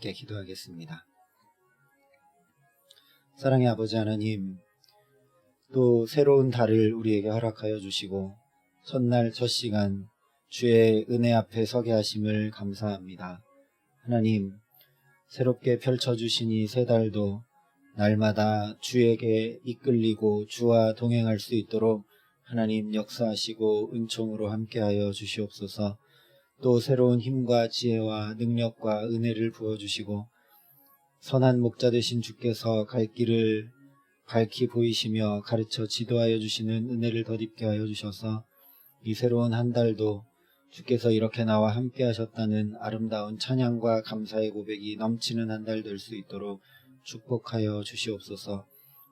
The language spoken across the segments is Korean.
함께 기도하겠습니다. 사랑의 아버지 하나님, 또 새로운 달을 우리에게 허락하여 주시고 첫날 첫 시간 주의 은혜 앞에 서게 하심을 감사합니다. 하나님, 새롭게 펼쳐주신 이 새 달도 날마다 주에게 이끌리고 주와 동행할 수 있도록 하나님 역사하시고 은총으로 함께하여 주시옵소서. 또 새로운 힘과 지혜와 능력과 은혜를 부어주시고 선한 목자 되신 주께서 갈 길을 밝히 보이시며 가르쳐 지도하여 주시는 은혜를 덧입게 하여 주셔서 이 새로운 한 달도 주께서 이렇게 나와 함께 하셨다는 아름다운 찬양과 감사의 고백이 넘치는 한 달 될 수 있도록 축복하여 주시옵소서.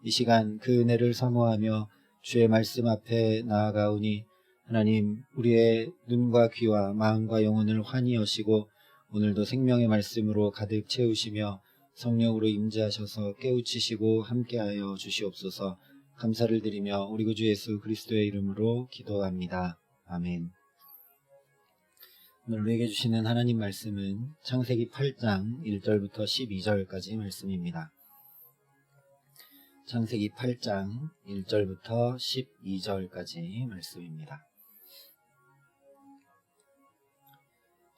이 시간 그 은혜를 사모하며 주의 말씀 앞에 나아가오니 하나님, 우리의 눈과 귀와 마음과 영혼을 환히 여시고 오늘도 생명의 말씀으로 가득 채우시며 성령으로 임재하셔서 깨우치시고 함께하여 주시옵소서. 감사를 드리며 우리 구주 예수 그리스도의 이름으로 기도합니다. 아멘. 오늘 우리에게 주시는 하나님 말씀은 창세기 8장 1절부터 12절까지 말씀입니다. 창세기 8장 1절부터 12절까지 말씀입니다.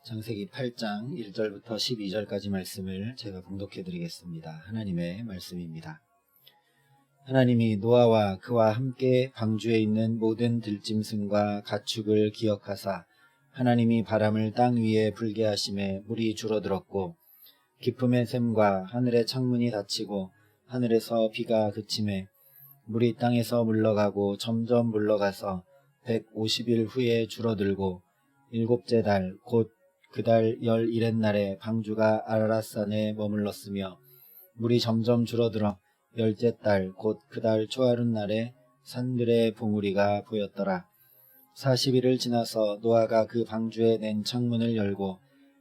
창세기 8장 1절부터 12절까지 말씀을 제가 봉독해 드리겠습니다. 하나님의 말씀입니다. 하나님이 노아와 그와 함께 방주에 있는 모든 들짐승과 가축을 기억하사 하나님이 바람을 땅 위에 불게 하심에 물이 줄어들었고 깊음의 샘과 하늘의 창문이 닫히고 하늘에서 비가 그침에 물이 땅에서 물러가고 점점 물러가서 150일 후에 줄어들고 일곱째 달 곧 그 달 11의 날에 방주가 아라랏산에 머물렀으며 물이 점점 줄어들어 열째 달 곧 그 달 초하룻 날에 산들의 봉우리가 보였더라. 40일을 지나서 노아가 그 방주에 낸 창문을 열고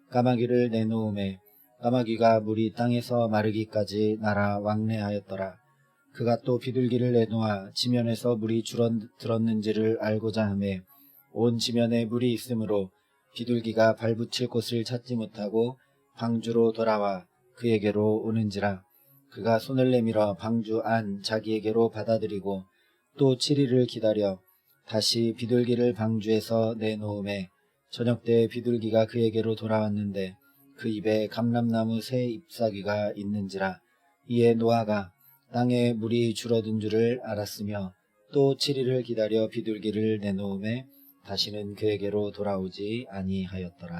까마귀를 내놓음에 까마귀가 물이 땅에서 마르기까지 날아 왕래하였더라. 그가 또 비둘기를 내놓아 지면에서 물이 줄어들었는지를 알고자 하매 온 지면에 물이 있으므로 비둘기가 발붙일 곳을 찾지 못하고 방주로 돌아와 그에게로 오는지라. 그가 손을 내밀어 방주 안 자기에게로 받아들이고 또 7일을 기다려 다시 비둘기를 방주에서 내놓음에 저녁때 비둘기가 그에게로 돌아왔는데 그 입에 감람나무 새 잎사귀가 있는지라. 이에 노아가 땅에 물이 줄어든 줄을 알았으며 또 7일을 기다려 비둘기를 내놓음에 다시는 그에게로 돌아오지 아니하였더라.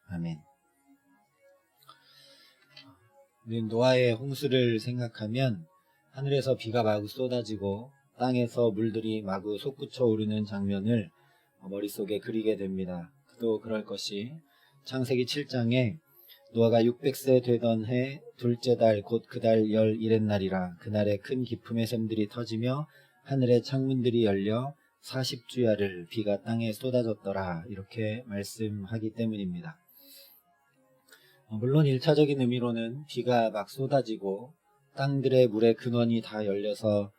아멘. 우리 노아의 홍수를 생각하면 하늘에서 비가 마구 쏟아지고 땅에서 물들이 마구 솟구쳐 오르는 장면을 머릿속에 그리게 됩니다. 또 그럴 것이 창세기 7장에 노아가 600세 되던 해 둘째 달 곧 그 달 11의 날이라. 그날에 큰 깊음의 샘들이 터지며 하늘의 창문들이 열려 40주야를 비가 땅에 쏟아졌더라. 이렇게 말씀하기 때문입니다. 물론 1차적인 의미로는 비가 막 쏟아지고 땅들의 물의 근원이 다 열려서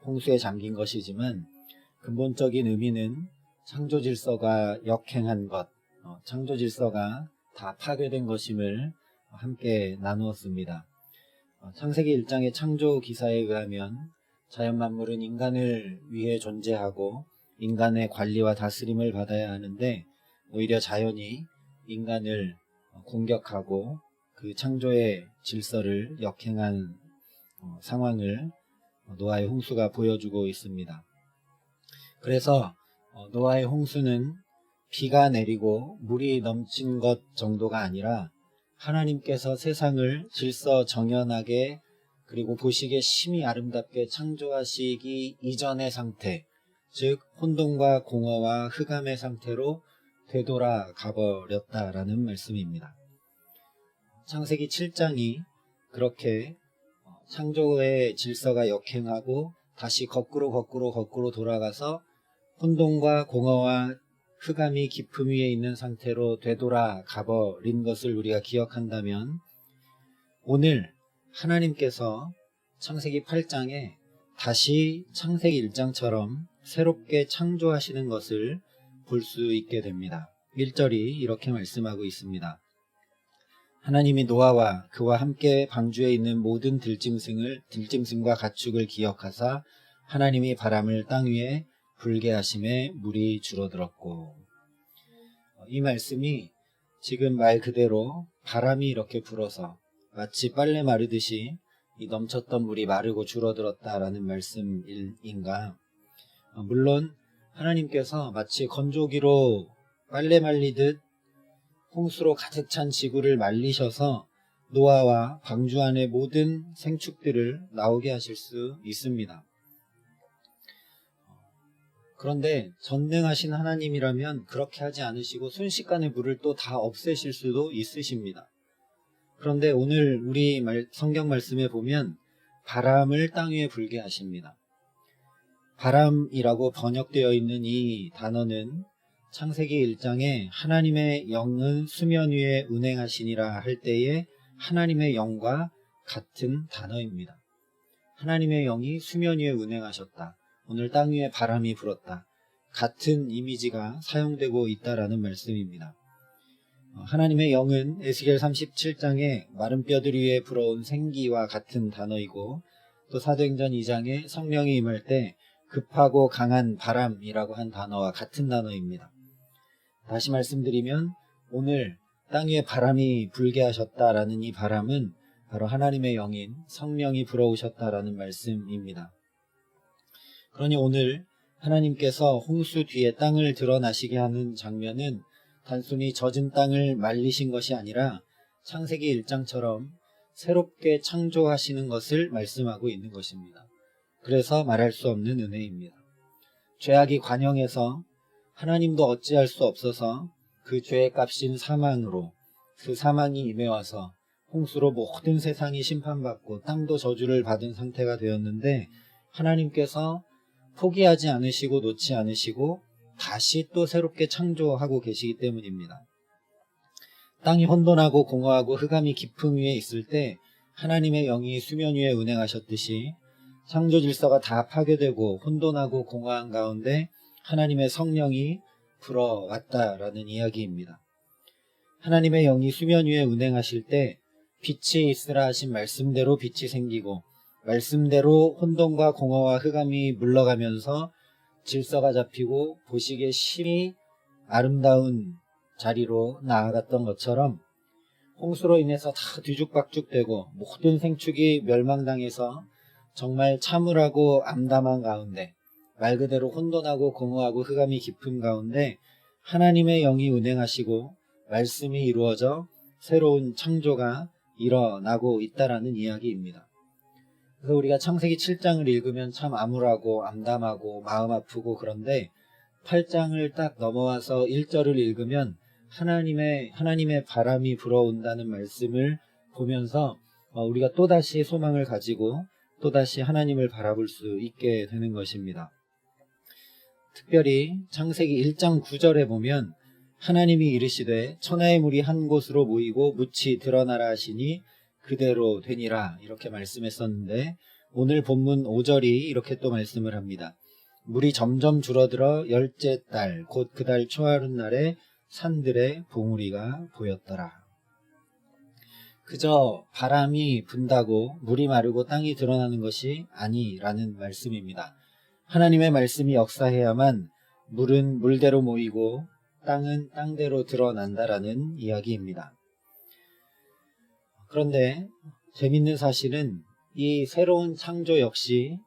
홍수에 잠긴 것이지만 근본적인 의미는 창조 질서가 역행한 것, 창조 질서가 다 파괴된 것임을 함께 나누었습니다. 창세기 1장의 창조 기사에 의하면 자연 만물은 인간을 위해 존재하고 인간의 관리와 다스림을 받아야 하는데 오히려 자연이 인간을 공격하고 그 창조의 질서를 역행한 상황을 노아의 홍수가 보여주고 있습니다. 그래서 노아의 홍수는 비가 내리고 물이 넘친 것 정도가 아니라 하나님께서 세상을 질서 정연하게 그리고 보시기에 심히 아름답게 창조하시기 이전의 상태, 즉 혼돈과 공허와 흑암의 상태로 되돌아가 버렸다라는 말씀입니다. 창세기 7장이 그렇게 창조의 질서가 역행하고 다시 거꾸로 돌아가서 혼돈과 공허와 흑암이 깊음 위에 있는 상태로 되돌아가 버린 것을 우리가 기억한다면 오늘 하나님께서 창세기 8장에 다시 창세기 1장처럼 새롭게 창조하시는 것을 볼 수 있게 됩니다. 1절이 이렇게 말씀하고 있습니다. 하나님이 노아와 그와 함께 방주에 있는 모든 들짐승과 가축을 기억하사 하나님이 바람을 땅 위에 불게 하심에 물이 줄어들었고. 이 말씀이 지금 말 그대로 바람이 이렇게 불어서 마치 빨래 마르듯이 이 넘쳤던 물이 마르고 줄어들었다라는 말씀인가? 물론 하나님께서 마치 건조기로 빨래 말리듯 홍수로 가득 찬 지구를 말리셔서 노아와 방주 안의 모든 생축들을 나오게 하실 수 있습니다. 그런데 전능하신 하나님이라면 그렇게 하지 않으시고 순식간에 물을 또 다 없애실 수도 있으십니다. 그런데 오늘 우리 성경 말씀에 보면 바람을 땅 위에 불게 하십니다. 바람이라고 번역되어 있는 이 단어는 창세기 1장에 하나님의 영은 수면 위에 운행하시니라 할 때에 하나님의 영과 같은 단어입니다. 하나님의 영이 수면 위에 운행하셨다. 오늘 땅 위에 바람이 불었다. 같은 이미지가 사용되고 있다라는 말씀입니다. 하나님의 영은 에스겔 37장에 마른 뼈들 위에 불어온 생기와 같은 단어이고 또 사도행전 2장에 성령이 임할 때 급하고 강한 바람이라고 한 단어와 같은 단어입니다. 다시 말씀드리면 오늘 땅 위에 바람이 불게 하셨다라는 이 바람은 바로 하나님의 영인 성령이 불어오셨다라는 말씀입니다. 그러니 오늘 하나님께서 홍수 뒤에 땅을 드러나시게 하는 장면은 단순히 젖은 땅을 말리신 것이 아니라 창세기 1장처럼 새롭게 창조하시는 것을 말씀하고 있는 것입니다. 그래서 말할 수 없는 은혜입니다. 죄악이 관영해서 하나님도 어찌할 수 없어서 그 죄의 값인 사망으로 그 사망이 임해와서 홍수로 모든 세상이 심판받고 땅도 저주를 받은 상태가 되었는데 하나님께서 포기하지 않으시고 놓지 않으시고 다시 또 새롭게 창조하고 계시기 때문입니다. 땅이 혼돈하고 공허하고 흑암이 깊음 위에 있을 때 하나님의 영이 수면 위에 운행하셨듯이 창조 질서가 다 파괴되고 혼돈하고 공허한 가운데 하나님의 성령이 불어왔다라는 이야기입니다. 하나님의 영이 수면 위에 운행하실 때 빛이 있으라 하신 말씀대로 빛이 생기고 말씀대로 혼돈과 공허와 흑암이 물러가면서 질서가 잡히고 보시기에 심히 아름다운 자리로 나아갔던 것처럼 홍수로 인해서 다 뒤죽박죽되고 모든 생축이 멸망당해서 정말 참울하고 암담한 가운데 말 그대로 혼돈하고 공허하고 흑암이 깊은 가운데 하나님의 영이 운행하시고 말씀이 이루어져 새로운 창조가 일어나고 있다라는 이야기입니다. 그래서 우리가 창세기 7장을 읽으면 참 암울하고 암담하고 마음 아프고 그런데 8장을 딱 넘어와서 1절을 읽으면 하나님의 바람이 불어온다는 말씀을 보면서 우리가 또다시 소망을 가지고 또다시 하나님을 바라볼 수 있게 되는 것입니다. 특별히 창세기 1장 9절에 보면 하나님이 이르시되 천하의 물이 한 곳으로 모이고 묻이 드러나라 하시니 그대로 되니라 이렇게 말씀했었는데 오늘 본문 5절이 이렇게 또 말씀을 합니다. 물이 점점 줄어들어 열째 달 곧 그 달 초하룻 날에 산들의 봉우리가 보였더라. 그저 바람이 분다고 물이 마르고 땅이 드러나는 것이 아니라는 말씀입니다. 하나님의 말씀이 역사해야만 물은 물대로 모이고 땅은 땅대로 드러난다라는 이야기입니다. 그런데 재밌는 사실은 이 새로운 창조 역시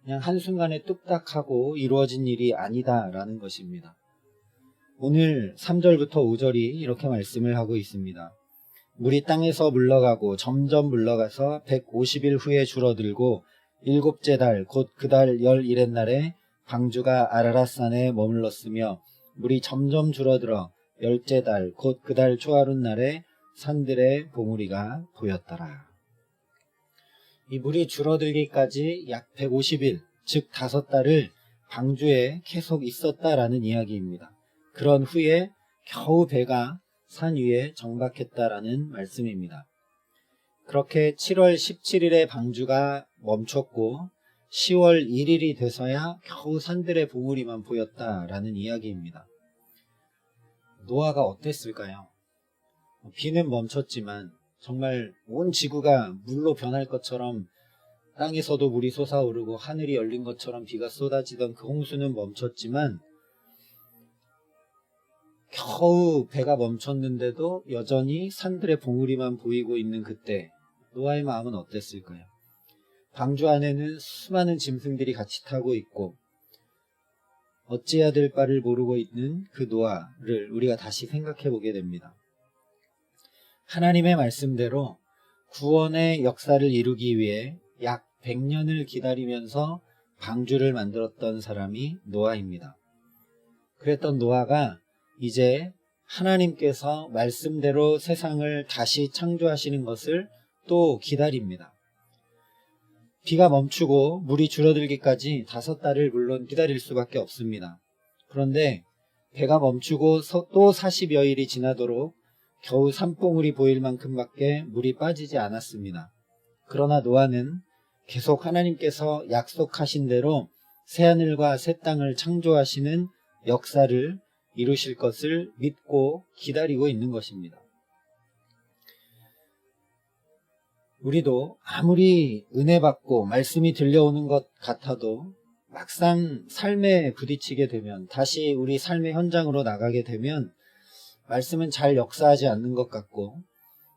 그냥 한순간에 뚝딱하고 이루어진 일이 아니다라는 것입니다. 오늘 3절부터 5절이 이렇게 말씀을 하고 있습니다. 물이 땅에서 물러가고 점점 물러가서 150일 후에 줄어들고 일곱째 달 곧 그 달 11의 날에 방주가 아라랏산에 머물렀으며 물이 점점 줄어들어 열째 달 곧 그 달 초하룻 날에 산들의 봉우리가 보였더라. 이 물이 줄어들기까지 약 150일, 즉 5달을 방주에 계속 있었다라는 이야기입니다. 그런 후에 겨우 배가 산 위에 정박했다라는 말씀입니다. 그렇게 7월 17일에 방주가 멈췄고 10월 1일이 돼서야 겨우 산들의 봉우리만 보였다라는 이야기입니다. 노아가 어땠을까요? 비는 멈췄지만 정말 온 지구가 물로 변할 것처럼 땅에서도 물이 솟아오르고 하늘이 열린 것처럼 비가 쏟아지던 그 홍수는 멈췄지만 겨우 배가 멈췄는데도 여전히 산들의 봉우리만 보이고 있는 그때 노아의 마음은 어땠을까요? 방주 안에는 수많은 짐승들이 같이 타고 있고 어찌해야 될 바를 모르고 있는 그 노아를 우리가 다시 생각해 보게 됩니다. 하나님의 말씀대로 구원의 역사를 이루기 위해 약 100년을 기다리면서 방주를 만들었던 사람이 노아입니다. 그랬던 노아가 이제 하나님께서 말씀대로 세상을 다시 창조하시는 것을 또 기다립니다. 비가 멈추고 물이 줄어들기까지 5달을 물론 기다릴 수밖에 없습니다. 그런데 배가 멈추고 또 40여일이 지나도록 겨우 산봉우리 보일 만큼밖에 물이 빠지지 않았습니다. 그러나 노아는 계속 하나님께서 약속하신 대로 새하늘과 새 땅을 창조하시는 역사를 이루실 것을 믿고 기다리고 있는 것입니다. 우리도 아무리 은혜 받고 말씀이 들려오는 것 같아도 막상 삶에 부딪히게 되면, 다시 우리 삶의 현장으로 나가게 되면 말씀은 잘 역사하지 않는 것 같고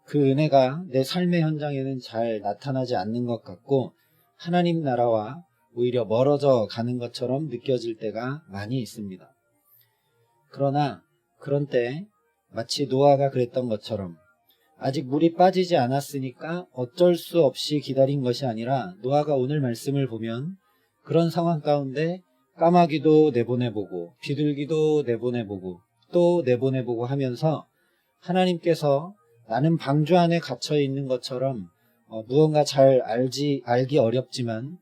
그 은혜가 내 삶의 현장에는 잘 나타나지 않는 것 같고 하나님 나라와 오히려 멀어져 가는 것처럼 느껴질 때가 많이 있습니다. 그러나 그런 때 마치 노아가 그랬던 것처럼 아직 물이 빠지지 않았으니까 어쩔 수 없이 기다린 것이 아니라, 노아가 오늘 말씀을 보면 그런 상황 가운데 까마귀도 내보내보고 비둘기도 내보내보고 또 내보내보고 하면서 하나님께서 나는 방주 안에 갇혀 있는 것처럼 무언가 잘 알기 어렵지만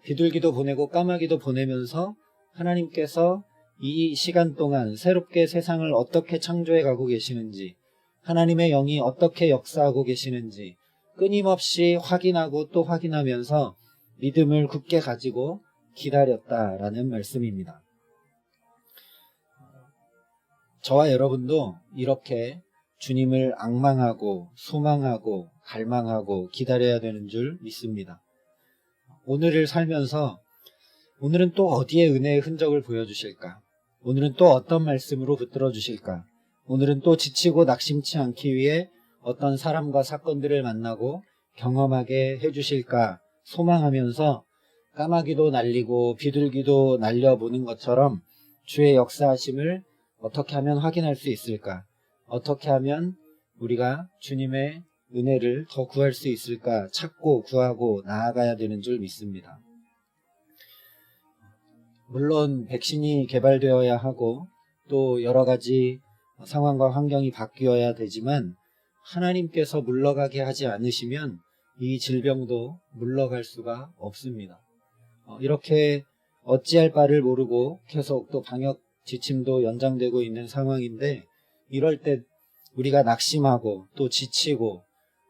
비둘기도 보내고 까마귀도 보내면서 하나님께서 이 시간 동안 새롭게 세상을 어떻게 창조해 가고 계시는지, 하나님의 영이 어떻게 역사하고 계시는지 끊임없이 확인하고 또 확인하면서 믿음을 굳게 가지고 기다렸다라는 말씀입니다. 저와 여러분도 이렇게 주님을 앙망하고 소망하고 갈망하고 기다려야 되는 줄 믿습니다. 오늘을 살면서 오늘은 또 어디에 은혜의 흔적을 보여주실까? 오늘은 또 어떤 말씀으로 붙들어 주실까? 오늘은 또 지치고 낙심치 않기 위해 어떤 사람과 사건들을 만나고 경험하게 해주실까 소망하면서 까마귀도 날리고 비둘기도 날려보는 것처럼 주의 역사하심을 어떻게 하면 확인할 수 있을까? 어떻게 하면 우리가 주님의 은혜를 더 구할 수 있을까? 찾고 구하고 나아가야 되는 줄 믿습니다. 물론 백신이 개발되어야 하고 또 여러 가지 상황과 환경이 바뀌어야 되지만 하나님께서 물러가게 하지 않으시면 이 질병도 물러갈 수가 없습니다. 이렇게 어찌할 바를 모르고 계속 또 방역 지침도 연장되고 있는 상황인데, 이럴 때 우리가 낙심하고 또 지치고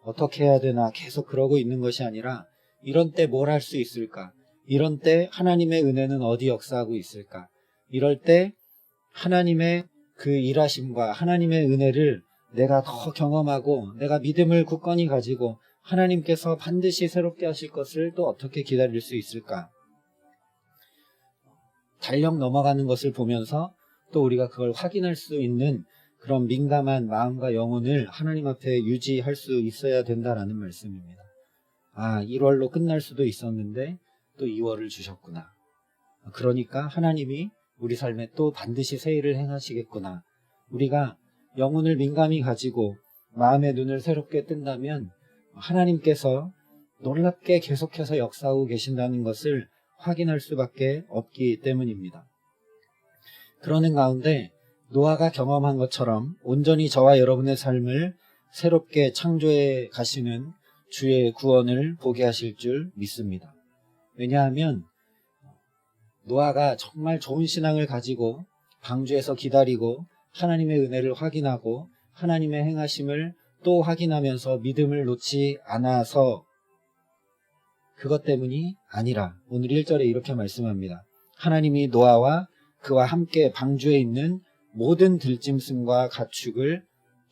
어떻게 해야 되나 계속 그러고 있는 것이 아니라, 이런 때 뭘 할 수 있을까? 이런 때 하나님의 은혜는 어디 역사하고 있을까? 이럴 때 하나님의 그 일하심과 하나님의 은혜를 내가 더 경험하고 내가 믿음을 굳건히 가지고 하나님께서 반드시 새롭게 하실 것을 또 어떻게 기다릴 수 있을까? 달력 넘어가는 것을 보면서 또 우리가 그걸 확인할 수 있는 그런 민감한 마음과 영혼을 하나님 앞에 유지할 수 있어야 된다라는 말씀입니다. 1월로 끝날 수도 있었는데 또 2월을 주셨구나. 그러니까 하나님이 우리 삶에 또 반드시 새 일을 행하시겠구나. 우리가 영혼을 민감히 가지고 마음의 눈을 새롭게 뜬다면 하나님께서 놀랍게 계속해서 역사하고 계신다는 것을 확인할 수밖에 없기 때문입니다. 그러는 가운데 노아가 경험한 것처럼 온전히 저와 여러분의 삶을 새롭게 창조해 가시는 주의 구원을 보게 하실 줄 믿습니다. 왜냐하면 노아가 정말 좋은 신앙을 가지고 방주에서 기다리고 하나님의 은혜를 확인하고 하나님의 행하심을 또 확인하면서 믿음을 놓지 않아서 그것 때문이 아니라, 오늘 1절에 이렇게 말씀합니다. 하나님이 노아와 그와 함께 방주에 있는 모든 들짐승과 가축을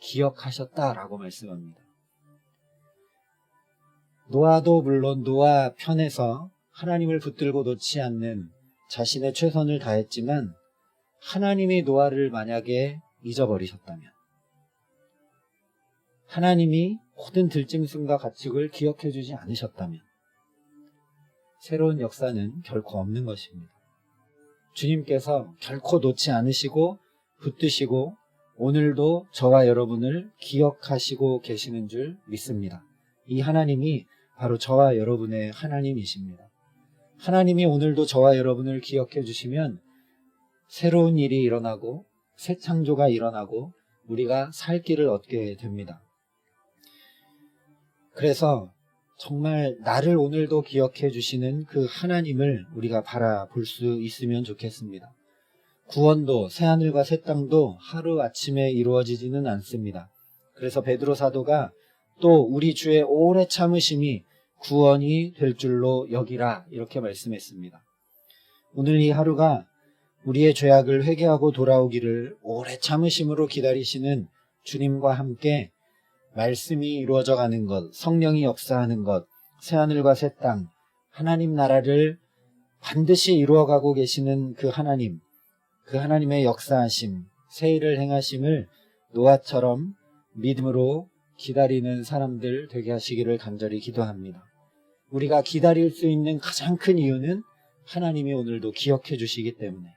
기억하셨다라고 말씀합니다. 노아도 물론 노아 편에서 하나님을 붙들고 놓지 않는 자신의 최선을 다했지만 하나님이 노아를 만약에 잊어버리셨다면, 하나님이 모든 들짐승과 가축을 기억해 주지 않으셨다면 새로운 역사는 결코 없는 것입니다. 주님께서 결코 놓지 않으시고 붙드시고 오늘도 저와 여러분을 기억하시고 계시는 줄 믿습니다. 이 하나님이 바로 저와 여러분의 하나님이십니다. 하나님이 오늘도 저와 여러분을 기억해 주시면 새로운 일이 일어나고 새 창조가 일어나고 우리가 살 길을 얻게 됩니다. 그래서 정말 나를 오늘도 기억해 주시는 그 하나님을 우리가 바라볼 수 있으면 좋겠습니다. 구원도 새하늘과 새 땅도 하루아침에 이루어지지는 않습니다. 그래서 베드로 사도가 또 우리 주의 오래 참으심이 구원이 될 줄로 여기라 이렇게 말씀했습니다. 오늘 이 하루가 우리의 죄악을 회개하고 돌아오기를 오래 참으심으로 기다리시는 주님과 함께 말씀이 이루어져 가는 것, 성령이 역사하는 것, 새하늘과 새 땅, 하나님 나라를 반드시 이루어가고 계시는 그 하나님, 그 하나님의 역사하심, 새 일을 행하심을 노아처럼 믿음으로 기다리는 사람들 되게 하시기를 간절히 기도합니다. 우리가 기다릴 수 있는 가장 큰 이유는 하나님이 오늘도 기억해 주시기 때문에,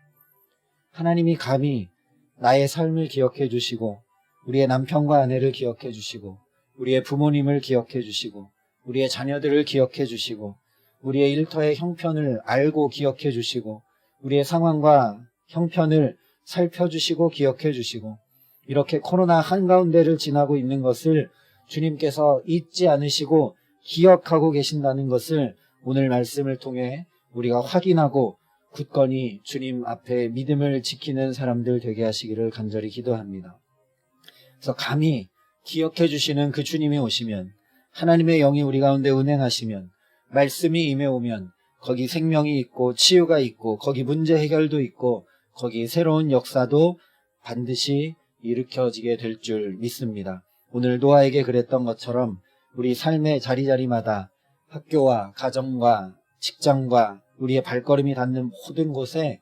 하나님이 감히 나의 삶을 기억해 주시고 우리의 남편과 아내를 기억해 주시고 우리의 부모님을 기억해 주시고 우리의 자녀들을 기억해 주시고 우리의 일터의 형편을 알고 기억해 주시고 우리의 상황과 형편을 살펴주시고 기억해 주시고 이렇게 코로나 한가운데를 지나고 있는 것을 주님께서 잊지 않으시고 기억하고 계신다는 것을 오늘 말씀을 통해 우리가 확인하고 굳건히 주님 앞에 믿음을 지키는 사람들 되게 하시기를 간절히 기도합니다. 그래서 감히 기억해 주시는 그 주님이 오시면, 하나님의 영이 우리 가운데 운행하시면, 말씀이 임해오면 거기 생명이 있고 치유가 있고 거기 문제 해결도 있고 거기 새로운 역사도 반드시 일으켜지게 될 줄 믿습니다. 오늘 노아에게 그랬던 것처럼 우리 삶의 자리자리마다 학교와 가정과 직장과 우리의 발걸음이 닿는 모든 곳에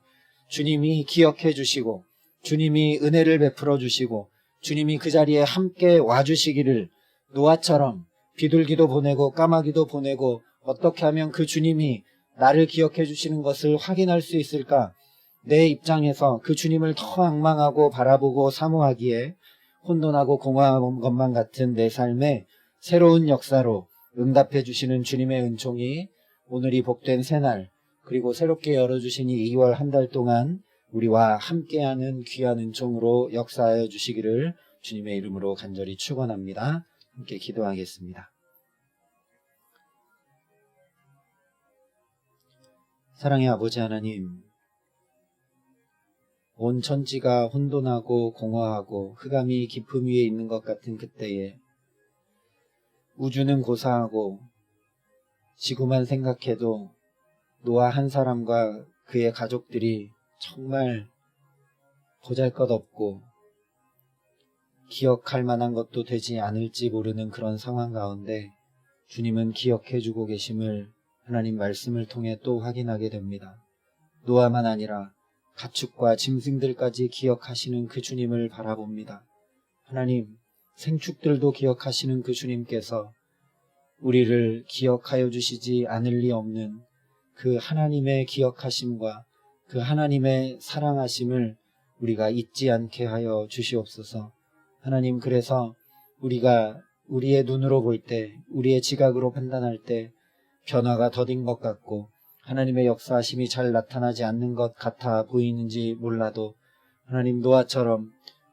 주님이 기억해 주시고 주님이 은혜를 베풀어 주시고 주님이 그 자리에 함께 와주시기를, 노아처럼 비둘기도 보내고 까마귀도 보내고 어떻게 하면 그 주님이 나를 기억해 주시는 것을 확인할 수 있을까? 내 입장에서 그 주님을 더 앙망하고 바라보고 사모하기에 혼돈하고 공허한 것만 같은 내 삶에 새로운 역사로 응답해 주시는 주님의 은총이 오늘이 복된 새날, 그리고 새롭게 열어주신 이 2월 한 달 동안 우리와 함께하는 귀한 은총으로 역사하여 주시기를 주님의 이름으로 간절히 축원합니다. 함께 기도하겠습니다. 사랑의 아버지 하나님, 온 천지가 혼돈하고 공허하고 흑암이 깊음 위에 있는 것 같은 그때에 우주는 고사하고 지구만 생각해도 노아 한 사람과 그의 가족들이 정말 보잘것없고 기억할 만한 것도 되지 않을지 모르는 그런 상황 가운데 주님은 기억해주고 계심을 하나님 말씀을 통해 또 확인하게 됩니다. 노아만 아니라 가축과 짐승들까지 기억하시는 그 주님을 바라봅니다. 하나님, 생축들도 기억하시는 그 주님께서 우리를 기억하여 주시지 않을 리 없는 그 하나님의 기억하심과 그 하나님의 사랑하심을 우리가 잊지 않게 하여 주시옵소서. 하나님, 그래서 우리가 우리의 눈으로 볼 때, 우리의 지각으로 판단할 때 변화가 더딘 것 같고 하나님의 역사하심이 잘 나타나지 않는 것 같아 보이는지 몰라도 하나님, 노아처럼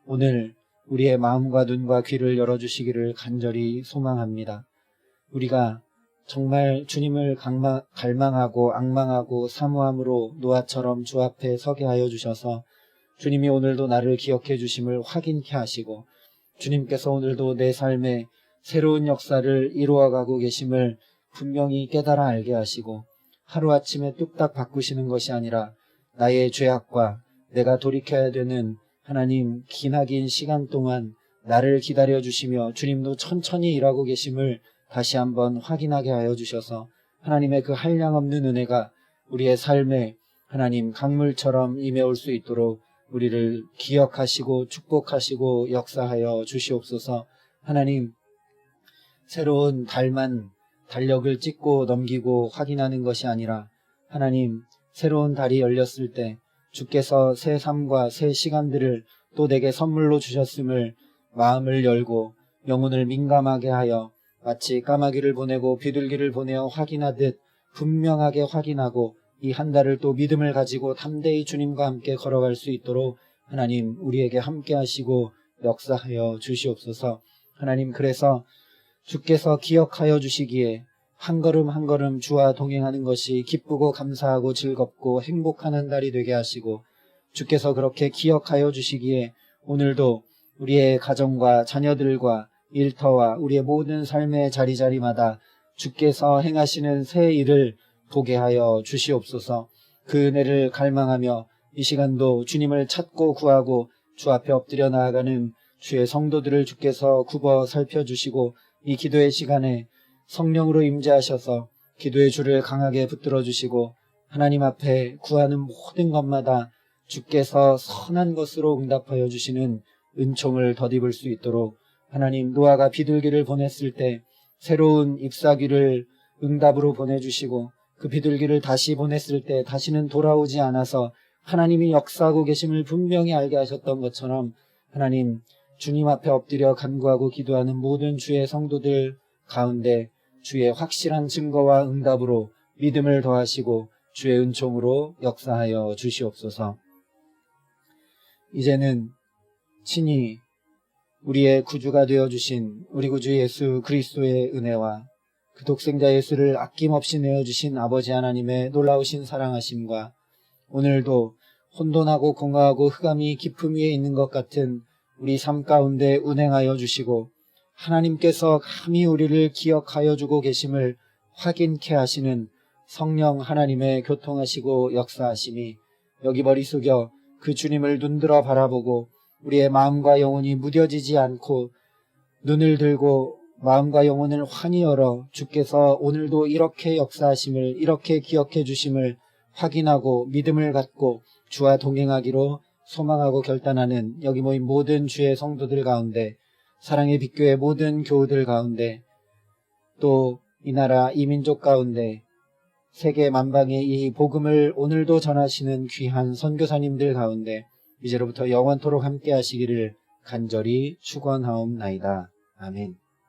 오늘 우리의 마음과 눈과 귀를 열어주시기를 간절히 소망합니다. 우리가 정말 주님을 갈망하고 앙망하고 사모함으로 노아처럼 주 앞에 서게 하여 주셔서 주님이 오늘도 나를 기억해 주심을 확인케 하시고 주님께서 오늘도 내 삶에 새로운 역사를 이루어가고 계심을 분명히 깨달아 알게 하시고 하루아침에 뚝딱 바꾸시는 것이 아니라 나의 죄악과 내가 돌이켜야 되는 하나님 기나긴 시간 동안 나를 기다려 주시며 주님도 천천히 일하고 계심을 다시 한번 확인하게 하여 주셔서 하나님의 그 한량없는 은혜가 우리의 삶에 하나님 강물처럼 임해올 수 있도록 우리를 기억하시고 축복하시고 역사하여 주시옵소서. 하나님, 새로운 달만 달력을 찍고 넘기고 확인하는 것이 아니라 하나님, 새로운 달이 열렸을 때 주께서 새 삶과 새 시간들을 또 내게 선물로 주셨음을 마음을 열고 영혼을 민감하게 하여 마치 까마귀를 보내고 비둘기를 보내어 확인하듯 분명하게 확인하고 이 한 달을 또 믿음을 가지고 담대히 주님과 함께 걸어갈 수 있도록 하나님 우리에게 함께 하시고 역사하여 주시옵소서. 하나님, 그래서 주께서 기억하여 주시기에 한 걸음 한 걸음 주와 동행하는 것이 기쁘고 감사하고 즐겁고 행복한 한 달이 되게 하시고, 주께서 그렇게 기억하여 주시기에 오늘도 우리의 가정과 자녀들과 일터와 우리의 모든 삶의 자리자리마다 주께서 행하시는 새 일을 보게 하여 주시옵소서. 그 은혜를 갈망하며 이 시간도 주님을 찾고 구하고 주 앞에 엎드려 나아가는 주의 성도들을 주께서 굽어 살펴주시고, 이 기도의 시간에 성령으로 임재하셔서 기도의 줄을 강하게 붙들어 주시고 하나님 앞에 구하는 모든 것마다 주께서 선한 것으로 응답하여 주시는 은총을 덧입을 수 있도록, 하나님, 노아가 비둘기를 보냈을 때 새로운 잎사귀를 응답으로 보내주시고 그 비둘기를 다시 보냈을 때 다시는 돌아오지 않아서 하나님이 역사하고 계심을 분명히 알게 하셨던 것처럼, 하나님, 주님 앞에 엎드려 간구하고 기도하는 모든 주의 성도들 가운데 주의 확실한 증거와 응답으로 믿음을 더하시고 주의 은총으로 역사하여 주시옵소서. 이제는 친히 우리의 구주가 되어주신 우리 구주 예수 그리스도의 은혜와 그 독생자 예수를 아낌없이 내어주신 아버지 하나님의 놀라우신 사랑하심과 오늘도 혼돈하고 공허하고 흑암이 깊음 위에 있는 것 같은 우리 삶 가운데 운행하여 주시고 하나님께서 감히 우리를 기억하여 주고 계심을 확인케 하시는 성령 하나님의 교통하시고 역사하심이 여기 머리 숙여 그 주님을 눈들어 바라보고 우리의 마음과 영혼이 무뎌지지 않고 눈을 들고 마음과 영혼을 환히 열어 주께서 오늘도 이렇게 역사하심을, 이렇게 기억해 주심을 확인하고 믿음을 갖고 주와 동행하기로 소망하고 결단하는 여기 모인 모든 주의 성도들 가운데, 사랑의 빛교회 모든 교우들 가운데, 또 이 나라 이 민족 가운데 세계 만방에 이 복음을 오늘도 전하시는 귀한 선교사님들 가운데 이제로부터 영원토록 함께 하시기를 간절히 축원하옵나이다. 아멘.